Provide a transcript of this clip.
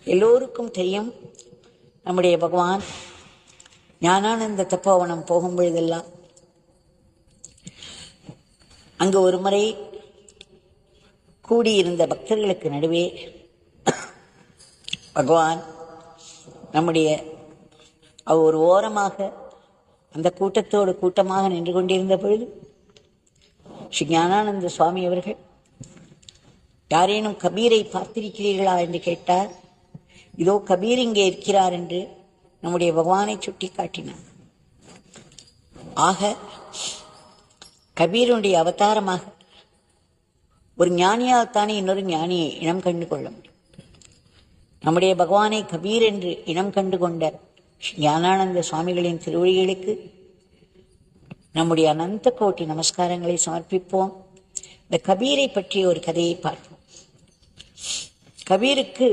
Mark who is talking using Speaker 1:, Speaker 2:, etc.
Speaker 1: எல்லோருக்கும் தெரியும், நம்முடைய பகவான் ஞானானந்த தப்போவனம் போகும் பொழுதெல்லாம் அங்கு ஒரு முறை கூடியிருந்த பக்தர்களுக்கு நடுவே பகவான் நம்முடைய ஒரு ஓரமாக அந்த கூட்டத்தோடு கூட்டமாக நின்று கொண்டிருந்த பொழுது ஸ்ரீ ஞானானந்த சுவாமி அவர்கள், யாரேனும் கபீரை பார்த்திருக்கிறீர்களா என்று கேட்டார். இதோ கபீர் இங்கே இருக்கிறார் என்று நம்முடைய பகவானை சுட்டி காட்டினார். ஆக கபீருடைய அவதாரமாக ஒரு ஞானியால் தானே இன்னொரு ஞானியை இனம் கண்டு கொள்ள முடியும். நம்முடைய பகவானை கபீர் என்று இனம் கண்டு கொண்ட ஞானானந்த சுவாமிகளின் திருவடிகளுக்கு நம்முடைய அனந்த கோட்டி நமஸ்காரங்களை சமர்ப்பிப்போம். இந்த கபீரை பற்றிய ஒரு கதையை பார்ப்போம். கபீருக்கு